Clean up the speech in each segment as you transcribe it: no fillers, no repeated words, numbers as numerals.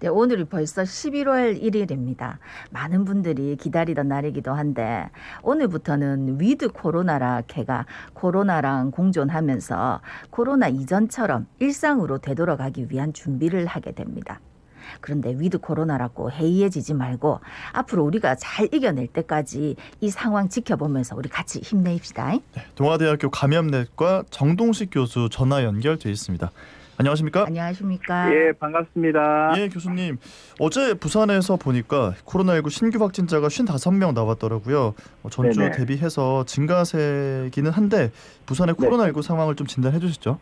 네, 오늘이 벌써 11월 1일입니다. 많은 분들이 기다리던 날이기도 한데 오늘부터는 위드 코로나라 걔가 코로나랑 공존하면서 코로나 이전처럼 일상으로 되돌아가기 위한 준비를 하게 됩니다. 그런데 위드 코로나라고 해이해지지 말고 앞으로 우리가 잘 이겨낼 때까지 이 상황 지켜보면서 우리 같이 힘내입시다. 동아대학교 감염내과 정동식 교수 전화 연결돼 있습니다. 안녕하십니까? 안녕하십니까? 예, 반갑습니다. 예, 교수님. 어제 부산에서 보니까 코로나19 신규 확진자가 55명 나왔더라고요. 전주 네네. 대비해서 증가세기는 한데 부산의 네. 코로나19 상황을 좀 진단해 주시죠.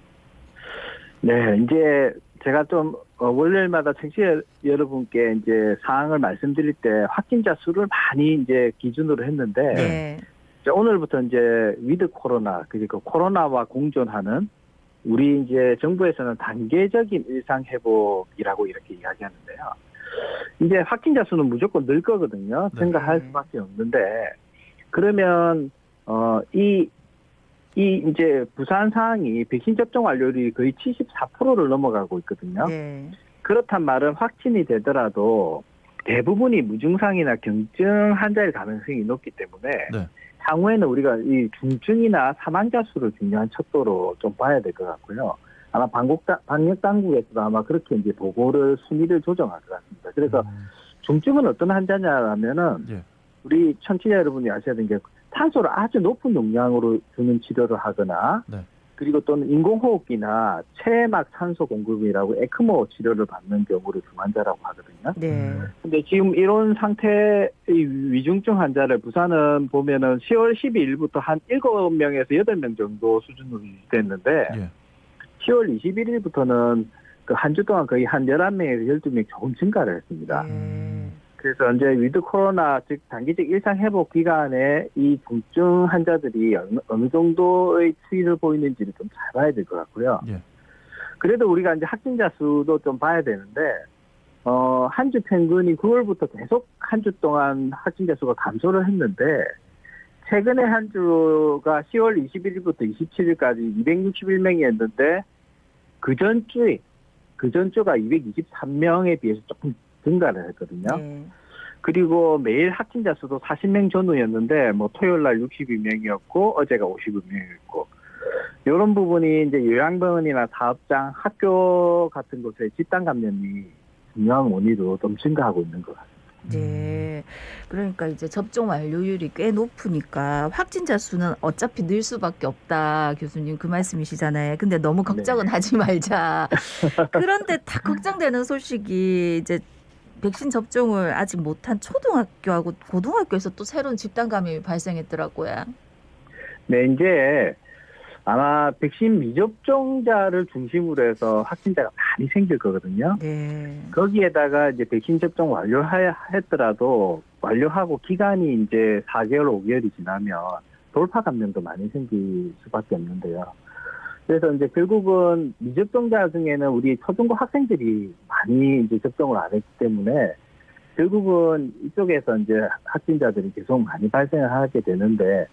네, 이제 제가 좀 월요일마다 청취자 여러분께 이제 사항을 말씀드릴 때 확진자 수를 많이 이제 기준으로 했는데 네. 이제 오늘부터 이제 위드 코로나 그리고 코로나와 공존하는 우리 이제 정부에서는 단계적인 일상 회복이라고 이렇게 이야기하는데요. 이제 확진자 수는 무조건 늘 거거든요. 네. 증가할 수밖에 없는데 그러면 이 이제 부산 상황이 백신 접종 완료율이 거의 74%를 넘어가고 있거든요. 네. 그렇단 말은 확진이 되더라도 대부분이 무증상이나 경증 환자일 가능성이 높기 때문에 네. 향후에는 우리가 이 중증이나 사망자 수를 중요한 척도로 좀 봐야 될 것 같고요. 아마 방역 당국에서도 아마 그렇게 이제 보고를 순위를 조정할 것 같습니다. 그래서 중증은 어떤 환자냐라면은 예. 우리 청취자 여러분이 아셔야 되는 게 탄소를 아주 높은 용량으로 주는 치료를 하거나 네. 그리고 또는 인공호흡기나 체막 산소 공급이라고 에크모 치료를 받는 경우를 중환자라고 하거든요. 네. 근데 지금 이런 상태의 위중증 환자를 부산은 보면은 10월 12일부터 한 7명에서 8명 정도 수준으로 유지됐는데 예. 10월 21일부터는 그 한 주 동안 거의 한 11명에서 12명 조금 증가를 했습니다. 그래서 이제 위드 코로나 즉 단기적 일상 회복 기간에 이 중증 환자들이 어느 정도의 추이를 보이는지를 좀 잘 봐야 될 것 같고요. 예. 그래도 우리가 이제 확진자 수도 좀 봐야 되는데 한 주 평균이 9월부터 계속 한 주 동안 확진자 수가 감소를 했는데 최근에 한 주가 10월 21일부터 27일까지 261명이었는데 그 전주가 223명에 비해서 조금 증가를 했거든요. 네. 그리고 매일 확진자 수도 40명 전후였는데 뭐 토요일 날 62명이었고 어제가 59명이었고 이런 부분이 이제 요양병원이나 사업장, 학교 같은 곳에 집단 감염이 중요한 원인으로 좀 증가하고 있는 것 같습니다. 네. 그러니까 이제 접종 완료율이 꽤 높으니까 확진자 수는 어차피 늘 수밖에 없다. 교수님 그 말씀이시잖아요. 근데 너무 걱정은 네. 하지 말자. 그런데 다 걱정되는 소식이 이제 백신 접종을 아직 못한 초등학교하고 고등학교에서 또 새로운 집단 감염이 발생했더라고요. 네, 이제 아마 백신 미접종자를 중심으로 해서 확진자가 많이 생길 거거든요. 네. 거기에다가 이제 백신 접종 완료했더라도 완료하고 기간이 이제 4개월, 5개월이 지나면 돌파 감염도 많이 생길 수밖에 없는데요. 그래서 이제 결국은 미접종자 중에는 우리 초중고 학생들이 많이 이제 접종을 안 했기 때문에 결국은 이쪽에서 이제 확진자들이 계속 많이 발생을 하게 되는데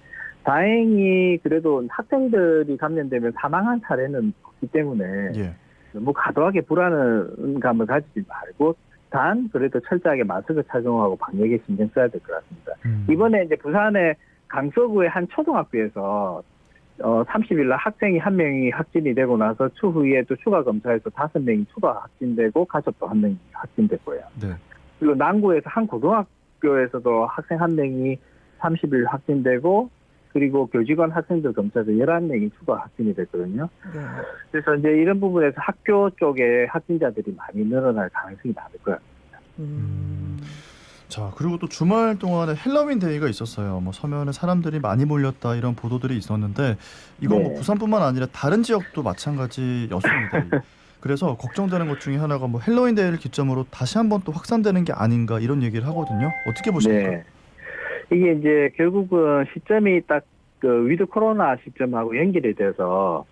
다행히 그래도 학생들이 감염되면 사망한 사례는 없기 때문에 예. 너무 과도하게 불안감을 가지지 말고 단 그래도 철저하게 마스크 착용하고 방역에 신경 써야 될 것 같습니다. 이번에 이제 부산의 강서구의 한 초등학교에서 30일 날 학생이 한 명이 확진이 되고 나서 추후에 또 추가 검사에서 5명이 추가 확진되고 가족도 한 명이 확진됐고요. 네. 그리고 그리고 남구에서 한 고등학교에서도 학생 한 명이 30일 확진되고 그리고 교직원 학생들 검사에서 11명이 추가 확진이 됐거든요. 네. 그래서 이제 이런 부분에서 학교 쪽에 확진자들이 많이 늘어날 가능성이 많을 것 같습니다. 자, 그리고 또 주말 동안에 헬로윈 데이가 있었어요. 뭐 서면에 사람들이 많이 몰렸다 이런 보도들이 있었는데 이건 뭐 네. 부산뿐만 아니라 다른 지역도 마찬가지였습니다. 그래서 걱정되는 것 중에 하나가 뭐 헬로윈 데이를 기점으로 다시 한번 또 확산되는 게 아닌가 이런 얘기를 하거든요. 어떻게 보십니까? 네. 이게 이제 결국은 시점이 딱 그 위드 코로나 시점하고 연결이 돼서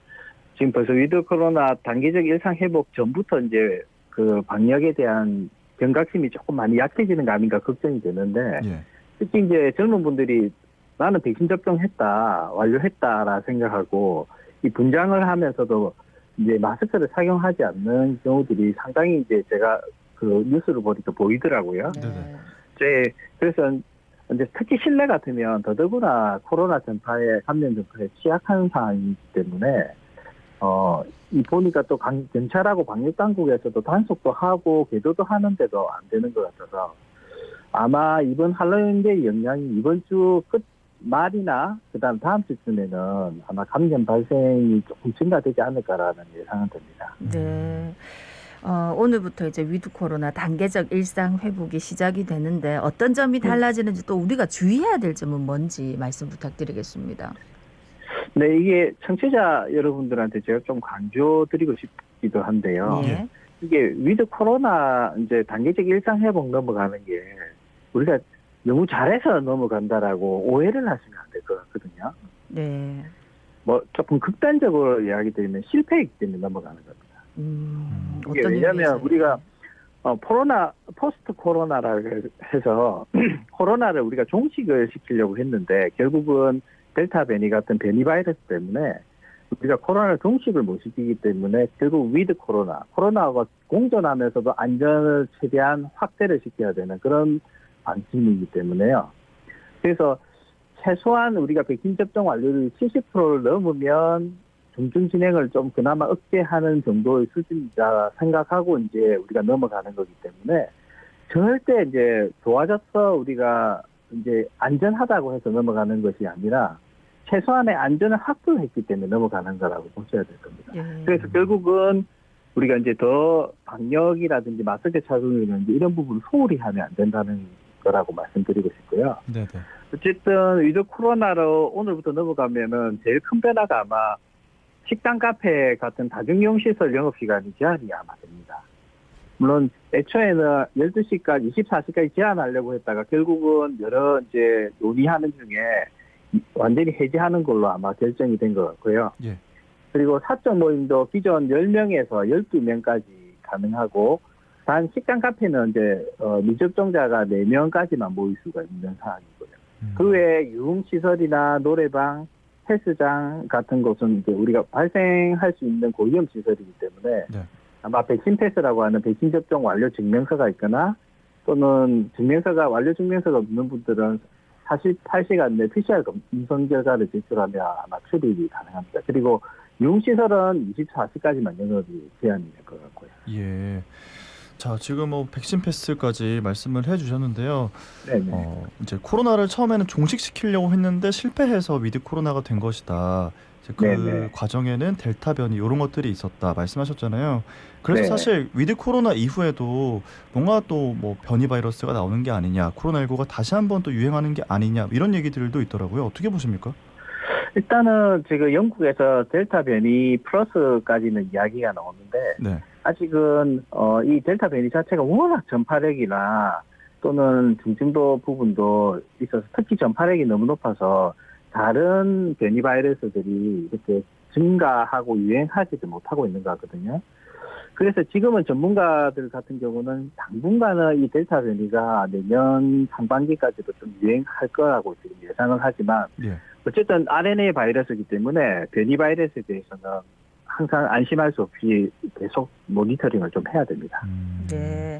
지금 벌써 위드 코로나 단기적 일상 회복 전부터 이제 그 방역에 대한 경각심이 조금 많이 약해지는 거 아닌가 걱정이 되는데 예. 특히 이제 젊은 분들이 나는 백신 접종했다, 완료했다라 생각하고 이 분장을 하면서도 이제 마스크를 착용하지 않는 경우들이 상당히 이제 제가 그 뉴스를 보니까 보이더라고요. 네네. 그래서 이제 특히 실내 같으면 더더구나 코로나 전파에 감염 전파에 취약한 상황이기 때문에 이 보니까 또 경찰하고 방역 당국에서도 단속도 하고 계도도 하는데도 안 되는 것 같아서 아마 이번 할로윈데이 영향이 이번 주 끝 말이나 그다음 다음 주쯤에는 아마 감염 발생이 조금 증가되지 않을까라는 예상은 됩니다. 네. 오늘부터 이제 위드 코로나 단계적 일상 회복이 시작이 되는데 어떤 점이 달라지는지 또 우리가 주의해야 될 점은 뭔지 말씀 부탁드리겠습니다. 네, 이게 청취자 여러분들한테 제가 좀 강조드리고 싶기도 한데요. 예. 이게 위드 코로나 이제 단계적 일상 회복 넘어가는 게 우리가 너무 잘해서 넘어간다라고 오해를 하시면 안 될 것 같거든요. 네. 뭐 조금 극단적으로 이야기 드리면 실패이기 때문에 넘어가는 겁니다. 이게 어떤 왜냐하면 의미에서요? 우리가 포스트 코로나라고 해서 코로나를 우리가 종식을 시키려고 했는데 결국은 델타 변이 같은 변이 바이러스 때문에 우리가 코로나를 종식을 못 시키기 때문에 결국 위드 코로나와 공존하면서도 안전을 최대한 확대를 시켜야 되는 그런 방침이기 때문에요. 그래서 최소한 우리가 백신 접종 완료율이 70%를 넘으면 중증 진행을 좀 그나마 억제하는 정도의 수준이다 생각하고 이제 우리가 넘어가는 거기 때문에 절대 이제 좋아져서 우리가 이제 안전하다고 해서 넘어가는 것이 아니라 최소한의 안전을 확보했기 때문에 넘어가는 거라고 보셔야 될 겁니다. 예. 그래서 결국은 우리가 이제 더 방역이라든지 마스크 착용이라든지 이런 부분을 소홀히 하면 안 된다는 거라고 말씀드리고 싶고요. 네네. 어쨌든 위드 코로나로 오늘부터 넘어가면은 제일 큰 변화가 아마 식당, 카페 같은 다중이용 시설 영업시간이 제한이 아마 됩니다. 물론 애초에는 12시까지, 24시까지 제한하려고 했다가 결국은 여러 이제 논의하는 중에 완전히 해제하는 걸로 아마 결정이 된 것 같고요. 예. 그리고 사적 모임도 기존 10명에서 12명까지 가능하고 단 식당, 카페는 이제 미접종자가 4명까지만 모일 수가 있는 상황이고요. 그 외에 유흥시설이나 노래방, 헬스장 같은 곳은 이제 우리가 발생할 수 있는 고위험 시설이기 때문에 네. 아마 백신 패스라고 하는 백신 접종 완료 증명서가 있거나 또는 완료 증명서가 없는 분들은 48시간 내 PCR 음성 결과를 제출하면 아마 출입이 가능합니다. 그리고 유흥시설은 24시까지만 영업이 제한이 될 것 같고요. 예. 자, 지금 뭐 백신 패스까지 말씀을 해주셨는데요. 네. 이제 코로나를 처음에는 종식시키려고 했는데 실패해서 위드 코로나가 된 것이다. 이제 그 네네. 과정에는 델타 변이 이런 것들이 있었다 말씀하셨잖아요. 그래서 네. 사실 위드 코로나 이후에도 뭔가 또 뭐 변이 바이러스가 나오는 게 아니냐, 코로나19가 다시 한번 또 유행하는 게 아니냐 이런 얘기들도 있더라고요. 어떻게 보십니까? 일단은 지금 영국에서 델타 변이 플러스까지는 이야기가 나오는데 네. 아직은 이 델타 변이 자체가 워낙 전파력이나 또는 중증도 부분도 있어서 특히 전파력이 너무 높아서 다른 변이 바이러스들이 이렇게 증가하고 유행하지도 못하고 있는 것 같거든요. 그래서 지금은 전문가들 같은 경우는 당분간은 이 델타 변이가 내년 상반기까지도 좀 유행할 거라고 지금 예상을 하지만 예. 어쨌든 RNA 바이러스이기 때문에 변이 바이러스에 대해서는 항상 안심할 수 없이 계속 모니터링을 좀 해야 됩니다. 네.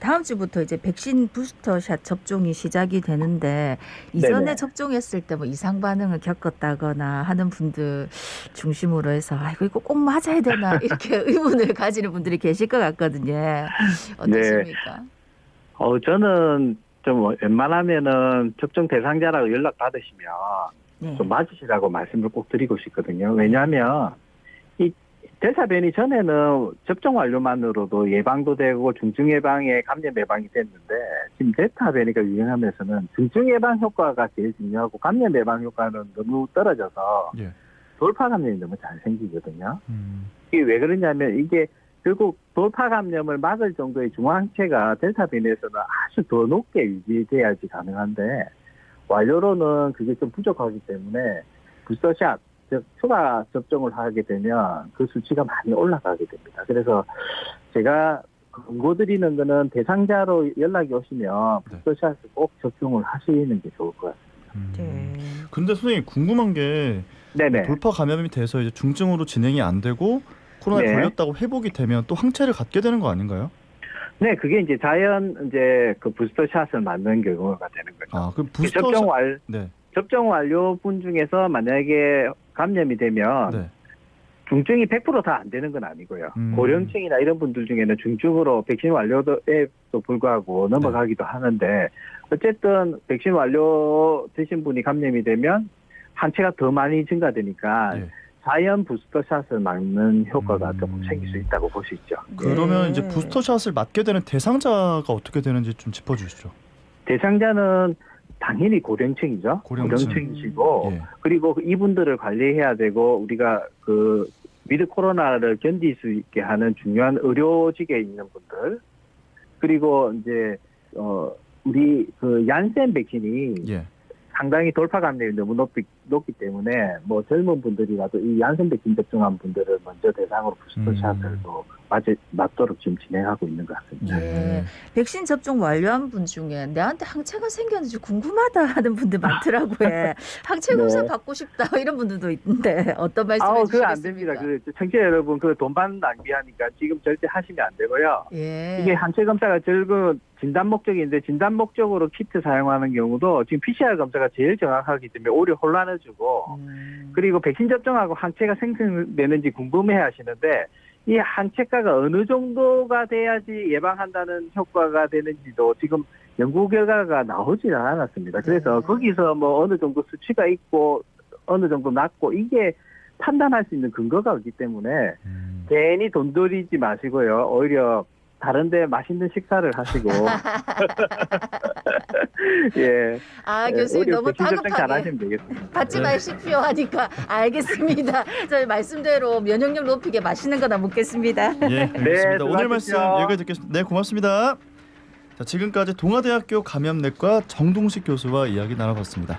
다음 주부터 이제 백신 부스터샷 접종이 시작이 되는데 이전에 네네. 접종했을 때 뭐 이상 반응을 겪었다거나 하는 분들 중심으로 해서 이거 꼭 맞아야 되나 이렇게 의문을 가지는 분들이 계실 것 같거든요. 어떠십니까? 저는 좀 웬만하면은 접종 대상자라고 연락 받으시면 네. 좀 맞으시라고 말씀을 꼭 드리고 싶거든요. 왜냐하면 이 델타 변이 전에는 접종 완료만으로도 예방도 되고 중증 예방에 감염 예방이 됐는데 지금 델타 변이가 유행하면서는 중증 예방 효과가 제일 중요하고 감염 예방 효과는 너무 떨어져서 예. 돌파 감염이 너무 잘 생기거든요. 음. 이게 왜 그러냐면 이게 결국 돌파 감염을 막을 정도의 중화항체가 델타 변이에서는 아주 더 높게 유지돼야지 가능한데 완료로는 그게 좀 부족하기 때문에 부스터샷, 즉 추가 접종을 하게 되면 그 수치가 많이 올라가게 됩니다. 그래서 제가 권고드리는 거는 대상자로 연락이 오시면 부스터샷을 꼭 접종을 하시는 게 좋을 것 같습니다. 네. 근데 선생님 궁금한 게 네네. 돌파 감염이 돼서 이제 중증으로 진행이 안 되고 코로나에 네. 걸렸다고 회복이 되면 또 항체를 갖게 되는 거 아닌가요? 네, 그게 이제 자연 이제 그 부스터 샷을 맞는 경우가 되는 거죠. 아, 그럼 부스터 네. 접종 완료 분 중에서 만약에 감염이 되면 네. 중증이 100% 다 안 되는 건 아니고요. 음. 고령층이나 이런 분들 중에는 중증으로 백신 완료에도 불구하고 넘어가기도 하는데 어쨌든 백신 완료 되신 분이 감염이 되면 항체가 더 많이 증가되니까 예. 자연 부스터샷을 막는 효과가 조금 생길 수 있다고 볼 수 있죠. 그러면 네. 이제 부스터샷을 맞게 되는 대상자가 어떻게 되는지 좀 짚어주시죠. 대상자는 당연히 고령층이죠. 고령층. 고령층이시고 예. 그리고 이분들을 관리해야 되고 우리가 그 위드 코로나를 견딜 수 있게 하는 중요한 의료직에 있는 분들 그리고 이제 우리 그 얀센 백신이 예. 상당히 돌파 감염이 너무 높기 때문에 뭐 젊은 분들이라도 이 얀센 백신 접종한 분들을 먼저 대상으로 부스터샷을 또 맞도록 지금 진행하고 있는 것 같습니다. 예. 백신 접종 완료한 분 중에 내한테 항체가 생겼는지 궁금하다 하는 분들 많더라고요. 항체 검사 네. 받고 싶다 이런 분들도 있는데 어떤 말씀 그거 안 해주시겠습니까? 됩니다. 그 청취자 여러분 그 돈만 낭비하니까 지금 절대 하시면 안 되고요. 예. 이게 항체 검사가 결국 진단 목적인데 진단 목적으로 키트 사용하는 경우도 지금 PCR 검사가 제일 정확하기 때문에 오히려 혼란을 주고 그리고 백신 접종하고 항체가 생성되는지 궁금해 하시는데 이 항체가가 어느 정도가 돼야지 예방한다는 효과가 되는지도 지금 연구 결과가 나오지 않았습니다. 그래서 네. 거기서 뭐 어느 정도 수치가 있고 어느 정도 낮고 이게 판단할 수 있는 근거가 없기 때문에 괜히 돈 들이지 마시고요. 오히려 다른데 맛있는 식사를 하시고 예. 교수님 오히려 너무 백신 접종 잘 다급하게 하시면 되겠습니다. 받지 네. 마십시오 하니까 알겠습니다. 저희 말씀대로 면역력 높이게 맛있는 거나 먹겠습니다. 예, 알겠습니다. 오늘 말씀 수고하십시오. 여기까지 듣겠습니다. 네, 고맙습니다. 자, 지금까지 동아대학교 감염내과 정동식 교수와 이야기 나눠봤습니다.